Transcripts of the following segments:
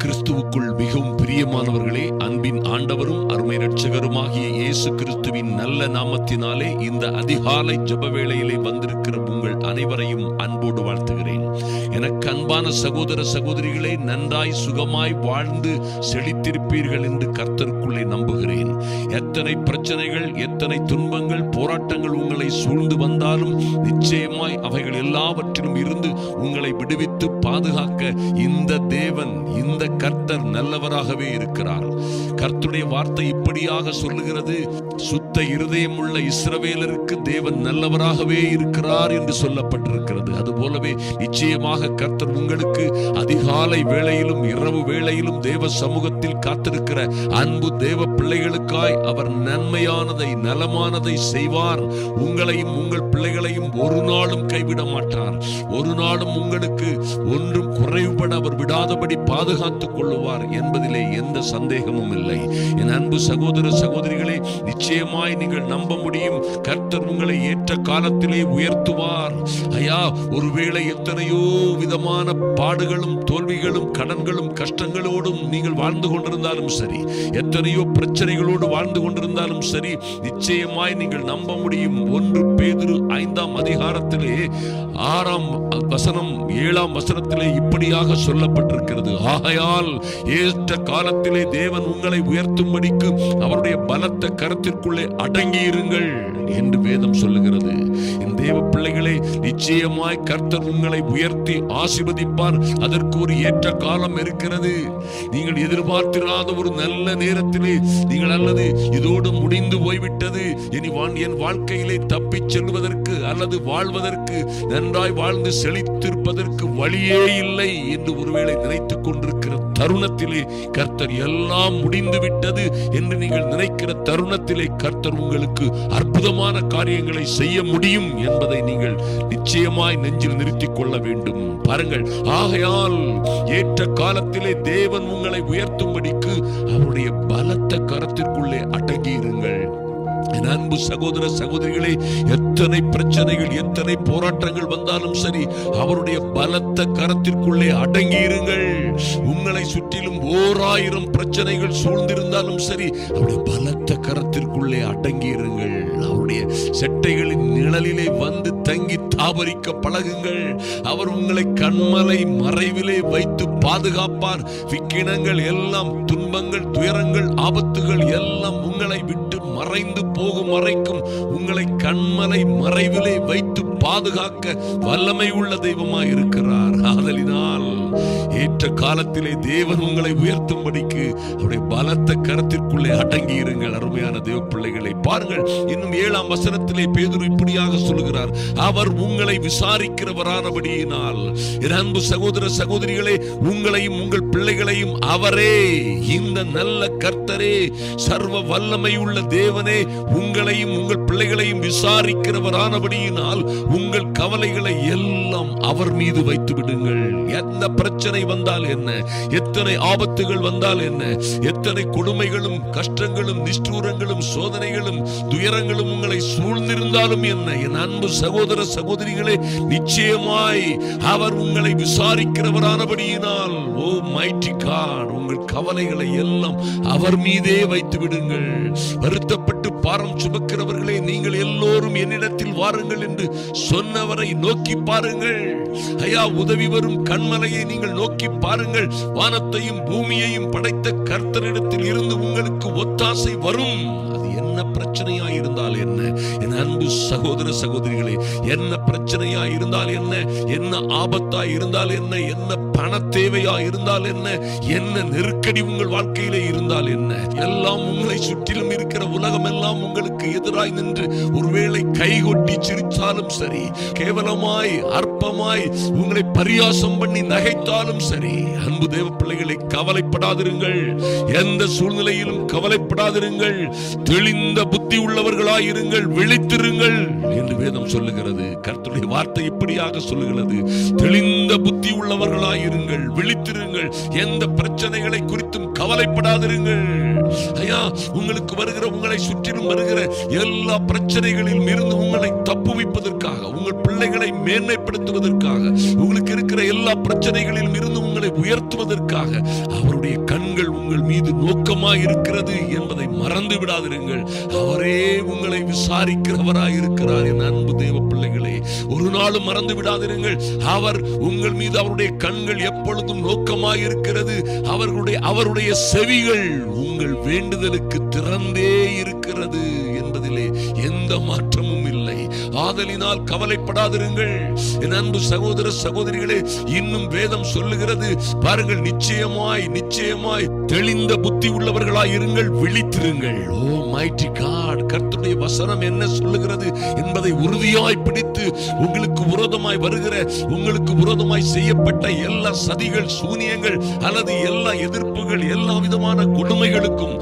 கிறிஸ்துவுக்குள் மிகவும் பிரியமானவர்களே, அன்பின் ஆண்டவரும் அருமை இரட்சகருமாகிய இயேசு கிறிஸ்துவின் நல்ல நாமத்தினாலே இந்த அதிகாலை ஜெப வேளையிலே வந்திருக்கிற உங்கள் அனைவரையும் அன்போடு வாழ்த்துகிறேன். எனக்கு அன்பான சகோதர சகோதரிகளே, நன்றாய் சுகமாய் வாழ்ந்து செழித்திருப்பீர்கள் என்று கர்த்தருக்குள்ளே நம்புகிறேன். எத்தனை பிரச்சனைகள், எத்தனை துன்பங்கள், போராட்டங்கள் உங்களை சூழ்ந்து வந்தாலும் நிச்சயமாய் அவைகள் எல்லாவற்றிலும் இருந்து உங்களை விடுவித்து பாதுகாக்க இந்த தேவன், இந்த கர்த்தர் நல்லவராகவே இருக்கிறார். கர்த்தருடைய வார்த்தை இப்படியாக சொல்லுகிறது, சுத்த இருதயம் உள்ள இஸ்ரவேலருக்கு தேவன் நல்லவராகவே இருக்கிறார் என்று சொல்லப்பட்டிருக்கிறது. அதுபோலவே நிச்சயமாக கர்த்தர் உங்களுக்கு அதிகாலை வேளையிலும் இரவு வேளையிலும் தேவ சமூகத்தில் காத்திருக்கிற அன்பு தேவ பிள்ளைகளுக்காய் அவர் நன்மையானதை, நலமானதை செய்வார். உங்களையும் உங்கள் பிள்ளைகளையும் ஒரு நாளும் கைவிட மாட்டார். ஒரு நாளும் உங்களுக்கு ஒன்றும் குறைவுபட அவர் விடாதபடி பாதுகாத்துக் கொள்ளுவார் என்பதிலே எந்த சந்தேகமும் இல்லை. என் அன்பு சகோதர சகோதரிகளே, நிச்சயமாய் நீங்கள் நம்ப முடியும், கர்த்தர் உங்களை ஏற்ற காலத்திலே உயர்த்துவார். ஐயா, ஒருவேளை எத்தனையோ விதமான பாடுகளும் தோல்விகளும் கடன்களும் கஷ்டங்களோடும் நீங்கள் வாழ்ந்து கொண்டிருந்தாலும் சரி, எத்தனையோ பிரச்சனைகளோடு வாழ்ந்து கொண்டிருந்தாலும் சரி, நிச்சயமாய் நீங்கள் நம்ப முடியும். 1 பேதுரு 5ஆம் அதிகாரத்திலே 6ஆம் வசனம் 7ஆம் வசனத்திலே இப்படியாக சொல்லப்பட்டிருக்கிறது, ஆகையால் ஏற்ற காலத்திலே தேவன் உங்களை உயர்த்தும்படிக்கு அவருடைய பலத்த கரத்திற்குள்ளே அடங்கியிருங்கள் என்று வேதம் சொல்லுகிறது. என் தேவ பிள்ளைகளே, நிச்சயமாய் கர்த்தர் உங்களை உயர்த்தி ஆசீர்வதிப்பார். அதற்கு ஒரு ஏற்ற காலம் இருக்கிறது. நீங்கள் எதிர்பார்த்திராத ஒரு நல்ல நேரத்திலே நீங்கள் அல்லது இதோடு முடிந்து போய்விட்டது, இனி என் வாழ்க்கையிலே தப்பிச் செல்வதற்கு அல்லது வாழ்வதற்கு, நன்றாய் வாழ்ந்து செழித்திருப்பதற்கு வழியே இல்லை என்று ஒருவேளை நினைத்துக் கொண்டிருக்கிற தருணத்திலே, கர்த்தர் எல்லாம் முடிந்து விட்டது என்று நீங்கள் நினைக்கிற தருணத்திலே கர்த்தர் உங்களுக்கு அற்புதமான காரியங்களை செய்ய முடியும் என்பதை நீங்கள் நிச்சயமாய் நெஞ்சில் நிறுத்திக் கொள்ள வேண்டும். பாருங்கள், ஆகையால் ஏற்ற காலத்திலே தேவன் உங்களை உயர்த்தும்படிக்கு அவருடைய பலத்த கரத்திற்குள்ளே அடங்கியிருங்கள். என் அன்பு சகோதர சகோதரிகளே, எத்தனை பிரச்சனைகள், எத்தனை போராட்டங்கள் வந்தாலும் சரி, அவருடைய பலத்த கரத்திற்குள்ளே அடங்கியிருங்கள். உங்களை சுற்றிலும் 1000 பிரச்சனைகள் சூழ்ந்திருந்தாலும் சரி, அவருடைய பலத்த கரத்திற்குள்ளே அடங்கியிருங்கள். அவருடைய செட்டைகளின் நிழலிலே வந்து தங்கி தாபரிக்க பழகுங்கள். அவர் உங்களை கண்மலை மறைவிலே வைத்து பாதுகாப்பார். விக்கினங்கள் எல்லாம், துன்பங்கள், துயரங்கள், ஆபத்துகள் எல்லாம் உங்களை விட்டு மறைந்து போகும் வரைக்கும் உங்களை கண்மலை மறைவிலே வைத்து பாதுகாக்க வல்லமை உள்ள தெய்வமாய் இருக்கிறார். ஆதலினால் ஏற்ற காலத்திலே தேவன் உங்களை உயர்த்தும்படிக்கு அவருடைய பலத்த கரத்திற்குள்ளே அடங்கி இருங்கள். அருமையான தேவ பிள்ளைகளை பாருங்கள், இன்னும் 7ஆம் வசனத்திலே பேதுரு இப்படியாக சொல்கிறார், அவர் உங்களை விசாரிக்கிறவரானபடியினால். என் அன்பு சகோதர சகோதரிகளே, உங்களையும் உங்கள் பிள்ளைகளையும் அவரே, இந்த நல்ல கர்த்தரே, சர்வ வல்லமை உள்ள தேவனே உங்களையும் உங்கள் பிள்ளைகளையும் விசாரிக்கிறவரானபடியினால் உங்கள் கவலைகளை எல்லாம் அவர் மீது வைத்து விடுங்கள். எந்த பிரச்சனை வந்தால் என்ன, எத்தனை ஆபத்துகள் வந்தால் என்ன, எத்தனை கொடுமைகளும் கஷ்டங்களும் நிஷ்டூரங்களும் சோதனைகளும் துயரங்களும் உங்களை சூழ்ந்திருந்தாலும் என்ன, என் அன்பு சகோதர சகோதரிகளே, நிச்சயமாய் அவர் உங்களை விசாரிக்கிறவரானபடியினால், ஓ மைட்டி காட், உங்கள் கவலைகளை எல்லாம் அவர் மீதே வைத்து விடுங்கள். வருத்தப்பட்டு பாரம் சுமக்கிறவர்களே, நீங்கள் எல்லோரும் என்னிடத்தில் வாருங்கள் என்று சொன்னவரை நோக்கி பாருங்கள். ஐயா, உதவி வரும் கண்மலையை நீங்கள் நோக்கி பாருங்கள். வானத்தையும் பூமியையும் படைத்த கர்த்தரிடத்தில் இருந்து உங்களுக்கு ஒத்தாசை வரும். அது என்ன பிரச்சனையா இருந்தால் என்ன, என் அன்பு சகோதர சகோதரிகளே, என்ன பிரச்சனையா இருந்தால் என்ன, என்ன ஆபத்தா இருந்தால் என்ன, என்ன பண தேவையா இருந்தால் என்ன, என்ன நெருக்கடி உங்கள் வாழ்க்கையிலே இருந்தால் என்ன, எல்லாம் உங்களை சுற்றிலும் இருக்கிற உலகம் எல்லாம் உங்களுக்கு எதிராய் நின்று ஒருவேளை கைகொட்டி சிரித்தாலும் சரி, கேவலமாய் அற்பமாய் உங்களை பரியாசம் பண்ணி நகைத்தாலும் சரி, அன்பு தேவ பிள்ளைகளை, கவலைப்படாதிருங்கள். எந்த சூழ்நிலையிலும் கவலைப்படாதிருங்கள். தெளிந்த புத்தி உள்ளவர்களாய் இருங்கள், விழித்திருங்கள் என்று வேதம் சொல்லுகிறது. கர்த்தருடைய வார்த்தை இப்படியாக சொல்லுகிறது, தெளிந்த புத்தி உள்ளவர்களாயிருங்கள், விழித்திருங்கள். எந்த பிரச்சனைகளை குறித்தும் கவலைப்படாதிருங்கள். ஐயா, உங்களுக்கு வருகிற, உங்களை சுற்றிலும் வருகிற எல்லா பிரச்சனைகளிலும் இருந்து உங்களை தப்புவிப்பதற்காக, உங்கள் பிள்ளைகளை மேன்மைப்படுத்துவதற்காக, உங்களுக்கு இருக்கிற எல்லா பிரச்சனைகளிலும் இருந்து உங்களை உயர்த்துவதற்காக அவருடைய கண்கள் உங்கள் மீது நோக்கமாய் இருக்கிறது என்பதை மறந்து விடாதிருங்கள். அவரே உங்களை விசாரிக்கிறவராயிருக்கிறார். என் அன்பு தேவ பிள்ளைகளே, ஒரு நாளும் மறந்து விடாதிருங்கள். அவர் உங்கள் மீது, அவருடைய கண்கள் எப்பொழுதும் நோக்கமாய் இருக்கிறது. அவருடைய செவிகள் உங்கள் வேண்டுதலுக்கு திறந்தே இருக்கிறது என்பதிலே எந்த மாற்றமும் இல்லை. ஆதலினால் கவலைப்படாதிருங்கள். என் அன்பு சகோதர சகோதரிகளே, இன்னும் வேதம் சொல்லுகிறது பாருங்கள், நிச்சயமாய் நிச்சயமாய் தெளிந்த புத்தி உள்ளவர்களாய் இருங்கள், விழித்திருங்கள். ஓ மைட்டி காட், கர்த்தருடைய வசனம் என்ன சொல்லுகிறது என்பதை உறுதியாய் பிடித்து, உங்களுக்கு விரோதமாய் வருகிற, உங்களுக்கு விரோதமாய் செய்யப்பட்ட எல்லா சதிகள், சூனியங்கள் அல்லது எல்லா எதிர்ப்புகள், எல்லா விதமான கொடுமைகளுக்கும்,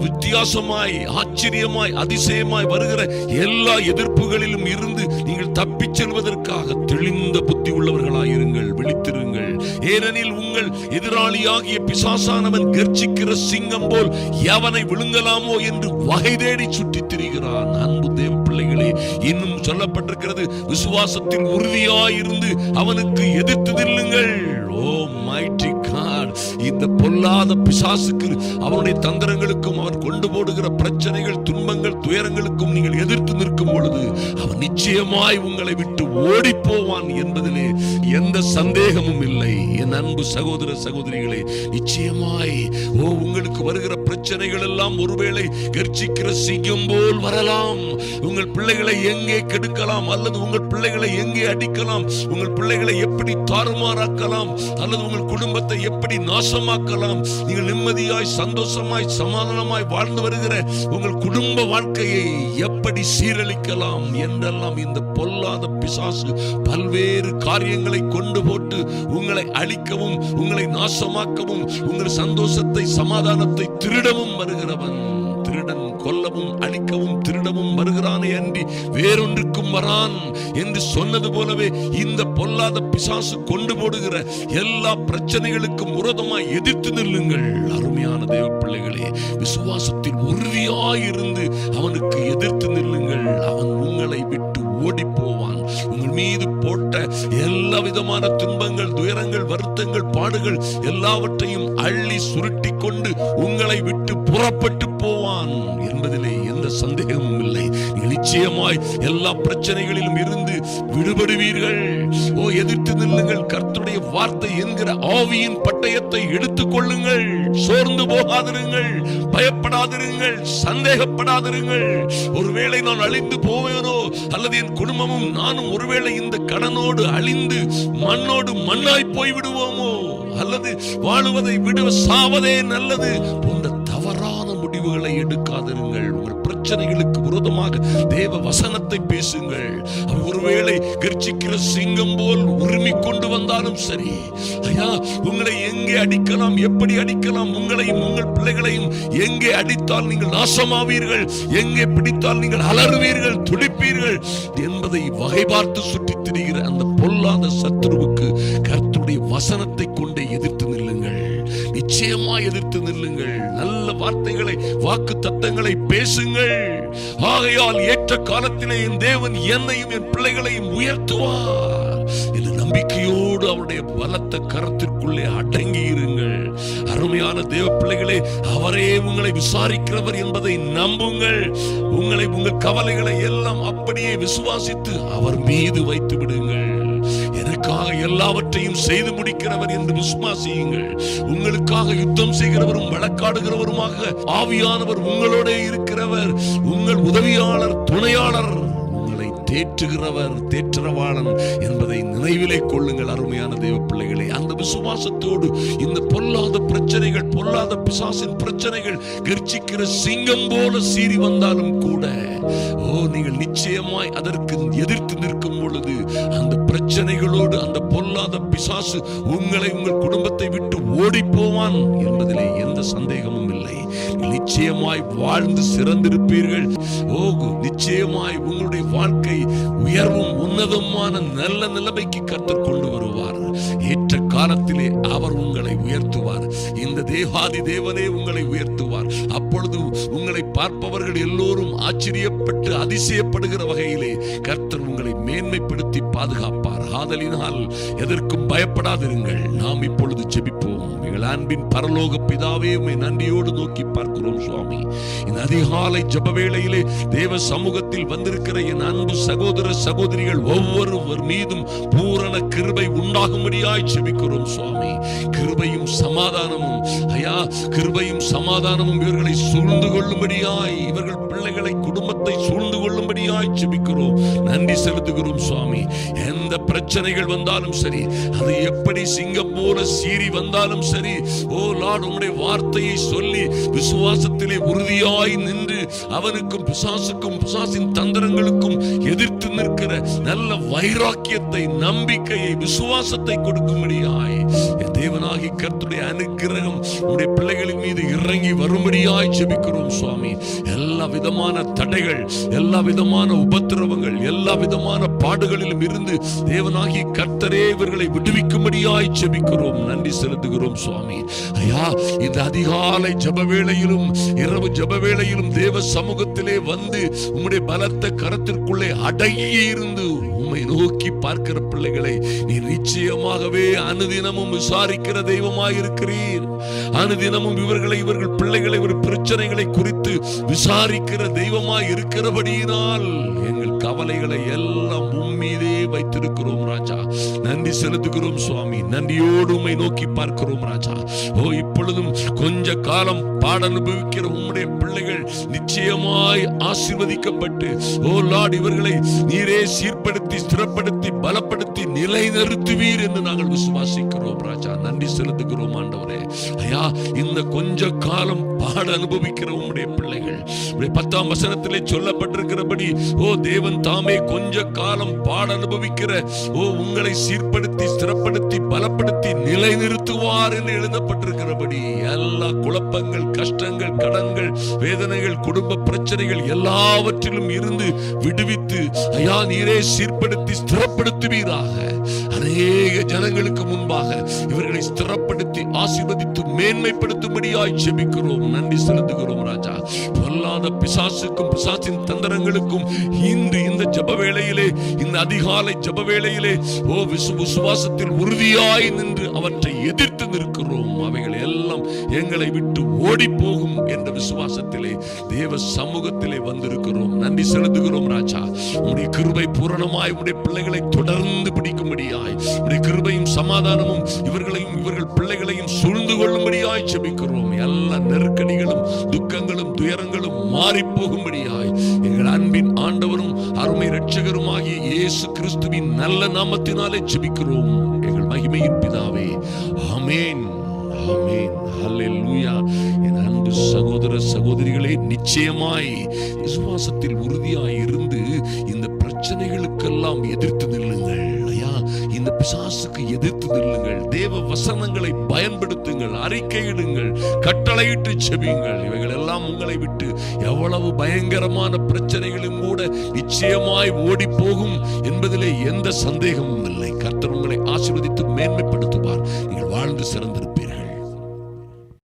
வித்தியாசமாய், ஆச்சரியமாய், அதிசயமாய் வருகிற எல்லா எதிர்ப்புகளிலும் இருந்து நீங்கள் தப்பிச் செல்வதற்காக தெளிந்த புத்தி உள்ளவர்களாயிருங்கள், விழித்திருங்கள். ஏனெனில் உங்கள் எதிராளியாகிய பிசாசானவன் கர்ச்சிக்கிற சிங்கம் போல் எவனை விழுங்கலாமோ என்று வகை தேடி சுற்றித் திரிகிறான். அன்பு தேவ பிள்ளைகளே, இன்னும் சொல்லப்பட்டிருக்கிறது, விசுவாசத்தில் உறுதியாயிருந்து அவனுக்கு எதிர்த்து நில்லுங்கள். ஓ மைட்டி காட், இந்த பொல்லாத பிசாசுக்கு, அவனுடைய தந்திரங்களுக்கும், அவன் கொண்டு போடுகிற பிரச்சனைகள், துன்பங்கள், துயரங்களுக்கும் நீங்கள் எதிர்த்து நிற்கும் பொழுது அவன் நிச்சயமாய் உங்களை விட்டு ஓடி போவான் என்பதிலே எந்த சந்தேகமும் இல்லை. என் அன்பு சகோதர சகோதரிகளே, நிச்சயமாய் உங்களுக்கு வருகிற பிரச்சனைகள் எல்லாம் ஒருவேளை கர்ச்சிக்கிற சிங்கம் போல் வரலாம். உங்கள் பிள்ளைகளை எங்கே கெடுக்கலாம், அல்லது உங்கள் பிள்ளைகளை எங்கே அடிக்கலாம், உங்கள் பிள்ளைகளை எப்படி தாறுமாறாக்கலாம், அல்லது உங்கள் குடும்பத்தை எப்படி நாசமாக்கலாம், நீங்கள் நிம்மதியாய், சந்தோஷமாய், சமாதானமாய் வாழ்ந்து வருகிற உங்கள் குடும்ப வாழ்க்கையை எப்படி சீரழிக்கலாம் என்றெல்லாம் இந்த பொல்லாத பிசாசு பல்வேறு காரியங்களை கொண்டு போட்டு உங்களை அழிக்கவும், உங்களை நாசமாக்கவும், உங்கள் சந்தோஷத்தை, சமாதானத்தை திருடவும் வருகிறவன். திருடன் கொல்லவும் அழிக்கவும் திருடவும் வருகிறானே அன்றி வேறொன்றுக்கும் வரான் என்று சொன்னது போலவே இந்த பொல்லாத பிசாசு கொண்டு போடுகிற எல்லா பிரச்சனைகளுக்கும் விரோதமாய் எதிர்த்து நில்லுங்கள். அருமையான தேவ பிள்ளைகளே, விசுவாசத்தில் உறுதியாயிருந்து அவனுக்கு எதிர்த்து நில்லுங்கள். அவன் உங்களை விட்டு ஓடி போவான். உங்கள் மீது போட்ட எல்லா விதமான துன்பங்கள், துயரங்கள், வருத்தங்கள், பாடுகள் எல்லாவற்றையும் அள்ளி சுருட்டி கொண்டு உங்களை விட்டு புறப்பட்டு போவான் என்பதிலே எந்த சந்தேகமும் இல்லை. நிச்சயமாய் எல்லா பிரச்சனைகளிலும் இருந்து விடுபடுவீர்கள். எதிர்த்து நில்லுங்கள். கர்த்தருடைய வார்த்தை என்கிற ஆவியின் பட்டயத்தை எடுத்துக் கொள்ளுங்கள். சோர்ந்து போகாதிருங்கள், பயப்படாதிருங்கள், சந்தேகப்படாதிருங்கள். ஒருவேளை நான் அழிந்து போவேனோ, அல்லது என் குடும்பமும் நானும் ஒருவேளை இந்த கடனோடு அழிந்து மண்ணோடு மண்ணாய் போய் விடுவோமோ, அல்லது வாழுவதை விட சாவதே நல்லது போன்ற தவறான முடிவுகளை எடுக்காதிருங்கள். உங்கள் பிரச்சனைகளுக்கு விரோதமாக தேவ வசனத்தை பேசுங்கள். ஒருவேளை கர்ச்சிக்கிற சிங்கம் போல் உரிமை கொண்டு வந்தாலும் சரி, ஐயா, உங்களை எங்கே அடிக்கலாம், எப்படி அடிக்கலாம், உங்களையும் உங்கள் பிள்ளைகளையும் எங்கே அடித்தால் நீங்கள் நாசமாவீர்கள், எங்கே பிடித்தால் நீங்கள் அலறுவீர்கள், துடிப்பீர்கள் என்பதை வகை பார்த்து சுற்றித் திரிகிற அந்த பொல்லாத சத்துருவுக்கு கர்த்தருடைய வசனத்தை கொண்டே எதிர்த்து நில்லுங்கள். நிச்சயமா எதிர்த்து நில்லுங்கள். நல்ல வார்த்தைகளை, வாக்கு தத்தங்களை பேசுங்கள். ஆகையால் ஏற்ற காலத்திலே என் தேவன் என்னையும் என் பிள்ளைகளையும் உயர்த்துவார் என்ற நம்பிக்கையோடு அவருடைய பலத்த கரத்திற்குள்ளே அடங்கி இருங்கள். அருமையான தேவ பிள்ளைகளே, அவரே உங்களை விசாரிக்கிறவர் என்பதை நம்புங்கள். உங்கள் கவலைகளை எல்லாம் அப்படியே விசுவாசித்து அவர் மீது வைத்து விடுங்கள். எனக்காக எல்லாவற்றையும் செய்து முடிக்கிறவர் என்று விசுவாசியுங்கள். உங்களுக்காக யுத்தம் செய்கிறவரும் வழக்காடுகிறவருமாக ஆவியானவர் உங்களோட இருக்கிறவர், உங்கள் உதவியாளர், துணையாளர், உங்களை தேற்றுகிறவர், தேற்றரவாளன் என்பதை நினைவிலே கொள்ளுங்கள். அருமையான தேவ பிள்ளைகளே, அந்த விசுவாசத்தோடு இந்த பொல்லாத பிரச்சனைகள், பொல்லாத பிசாசின் பிரச்சனைகள் கர்ச்சிக்கிற சிங்கம் போல சீறி வந்தாலும் கூட நீங்கள் நிச்சயமாய் அதற்கு எதிர்த்து நிற்கும் பொழுது அந்த பிரச்சனைகளோடு அந்த பொல்லாத பிசாசு உங்களை, உங்கள் குடும்பத்தை விட்டு ஓடி போவான் என்பதிலே எந்த சந்தேகமும் இல்லை. நிச்சயமாய் வாழ்ந்து சிறந்திருப்பீர்கள். நிச்சயமாய் உங்களுடைய வாழ்க்கை உயர்வும் உன்னதமான நல்ல நிலைமைக்கு கர்த்தர் கொண்டு வருவார். ஏற்ற காலத்திலே அவர் உங்களை உயர்த்துவார். இந்த தேவாதி தேவனே உங்களை உயர்த்துவார். அப்பொழுது உங்களை பார்ப்பவர்கள் எல்லோரும் ஆச்சரியப்பட்டு அதிசயப்படுகிற வகையிலே கர்த்தர் உங்களை மேன்மைப்படுத்தி பாதுகாப்பார். ஆதலினால் எதற்கும் பயப்படாதிருங்கள். நாம் இப்பொழுது ஜெபிப்போம். எங்கள் அன்பின் பரலோக பிதாவே, உம்மை நன்றியோடு நோக்கி பார்க்கிறோம் சுவாமி. இந்த அதிகாலை ஜெப வேளையிலே தேவ சமூகத்தில் வந்திருக்கிற என் அன்பு சகோதர சகோதரிகள் ஒவ்வொருவர் மீதும் பூரண கிருபை உண்டாகும்படியாய் ஜெபிக்கிறோம் சுவாமி. கிருபையும் சமாதானமும் ஐயா, கிருபையும் சமாதானமும் இவர்களை சூழ்ந்து கொள்ளும்படியாய், இவர்கள் பிள்ளைகளை குடும்பத்தை சூழ்ந்து கொள்ளும்படியாய் ஜெபிக்கிறோம். நன்றி செலுத்துகிறோம் சுவாமி. எந்த பிரச்சனைகள் வந்தாலும் சரி, அது எப்படி சிங்கம் போல சீறி வந்தாலும் சரி, ஓ லார்ட், உம்முடைய வார்த்தையை சொல்லி விசுவாசத்திலே உறுதியாய் நின்று அவனுக்கும் பிசாசுக்கும் பிசாசின் தந்திரங்களுக்கும் எதிர்த்து நிற்கிற நல்ல வைராக்கியத்தை, நம்பிக்கையை, விசுவாசத்தை கொடுக்கும்படியாய் தேவனாகி கர்த்தருடைய அனுக்கிரகம் உம்முடைய பிள்ளைகளின் மீது இறங்கி வரும்படியாய் ஜெபிக்கிறோம் சுவாமி. எல்லா விதமான தடைகள், எல்லா விதமான உபத்திரவங்கள், எல்லா விதமான பாடுகளிலும் இருந்து தேவனாகி கர்த்தரே இவர்களை விடுவிக்கும்படியாய் ஜெபிக்கிறோம். நன்றி செலுத்துகிறோம் சுவாமி. ஐயா, இந்த அதிகாலை ஜெப வேளையிலும் இரவு ஜெப வேளையிலும் தேவ சமூகத்திலே வந்து உம்முடைய பலத்த கரத்திற்குள்ளே அடங்கி இருந்து உம்மை நோக்கி பார்க்கிற பிள்ளைகளை நீ நிச்சயமாகவே அனுதினமும் விசாரிக்கிற தெய்வமாய் இருக்கிறீர். அனுதினமும் இவர்கள் பிள்ளைகளை ஒரு பிரச்சனைகளை குறித்து விசாரிக்கிற தெய்வமாய் இருக்கிறபடியினால் எங்கள் கவலைகளை எல்லாம் உம்மீதே வைத்திருக்கிறோம் ராஜா. நன்றி செலுத்துகிறோம் சுவாமி. நன்றியோடு உம்மை நோக்கி பார்க்கிறோம் ராஜா. ஓ, இப்பொழுதும் கொஞ்ச காலம் பாட அனுபவிக்கிற உம்முடைய பிள்ளைகள் நிச்சயமாய் ஆசீர்வதிக்கப்பட்டு, ஓ லார்ட், இவர்களை நீரே சீர்படுத்தி, ஸ்திரப்படுத்தி, பலப்படுத்தி நிலைநிறுத்துவீர் என்று நாங்கள் விசுவாசிக்கிறோம் ராஜா. நன்றி செலுத்துகிறோம் ஆண்டவரே. ஐயா, இந்த கொஞ்ச காலம் பாட அனுபவிக்கிற உம்முடைய பிள்ளைகள் 10ஆம் வசனத்திலே சொல்லப்பட்டிருக்கிறபடி, ஓ தேவன் தாமே கொஞ்ச காலம் பாட அனுபவிக்கிற உங்களை சீர்படுத்தி, ஸ்திரப்படுத்தி, பலப்படுத்தி நிலைநிறுத்துவார் என்று எழுதப்பட்டிருக்கிறபடி எல்லா குழப்பங்கள், கஷ்டங்கள், கடன்கள், வேதனைகள், குடும்ப பிரச்சனைகள் எல்லாவற்றிலும் இருந்து விடுவித்து ஐயா நீரே சீர்படுத்தி ஸ்திரப்படுத்துவீராக. அநேக ஜனங்களுக்கு முன்பாக இவர்களை ஸ்திரப்படுத்தி ஆசீர்வதித்து மேன்மைப்படுத்தும்படியாய் ஜெபிக்கிறோம். நன்றி செலுத்துகிறோம் ராஜா. பொல்லாத பிசாசுக்கும் பிசாசின் தந்திரங்களுக்கும் இந்த ஜெப வேளையிலே, இந்த அதிகாலை ஜெப வேளையிலே விசுவாசத்தில் உறுதியாய் நின்று அவற்றை எதிர்த்து நிற்கிறோம். அவைகள் எல்லாம் எங்களை விட்டு ஓடி போகும் என்ற விசுவாசத்திலே தேவ சமூகத்திலே வந்திருக்கிறோம். நன்றி செலுத்துகிறோம் ராஜா. உம்முடைய கிருபை பூரணமாய் உம்முடைய பிள்ளைகளை தொடர்ந்து பிடிக்கும்படியாய், உம்முடைய கிருபையும் சமாதானமும் இவர்களையும் இவர்கள் பிள்ளைகளையும் சூழ்ந்து கொள்ளும்படியாய் ஜெபிக்கிறோம். எல்லா நெருக்கடிகளும், துக்கங்களும், துயரங்களும் மாறி போகும்படியாய் எங்கள் அன்பின் ஆண்டவரும் அருமை இரட்சகருமாகிய இயேசு கிறிஸ்துவின் நல்ல நாமத்தினாலே ஜெபிக்கிறோம் எங்கள் மகிமையின் பிதாவே. ஆமென், ஆமென், ஹல்லேலூயா. என் அன்பு சகோதர சகோதரிகளே, நிச்சயமாய் விசுவாசத்தில் உறுதியாய் இருந்து இந்த பிரச்சனைகளுக்கெல்லாம் எதிர்த்து நில்லுங்கள். ஐயா, இந்த பிசாசுக்கு எதிர்த்து நில்லுங்கள். தேவ வசனங்களை பயன்படுத்துங்கள், அறிக்கையிடுங்கள், கட்டளையிட்டு செபியுங்கள். இவைகள் எல்லாம் உங்களை விட்டு எவ்வளவு பயங்கரமான பிரச்சனைகளும் கூட நிச்சயமாய் ஓடி போகும் என்பதிலே எந்த சந்தேகமும் இல்லை. கர்த்தர் உங்களை ஆசீர்வதித்து மேன்மைப்படுத்துவார். நீங்கள் வாழ்ந்து சிறந்த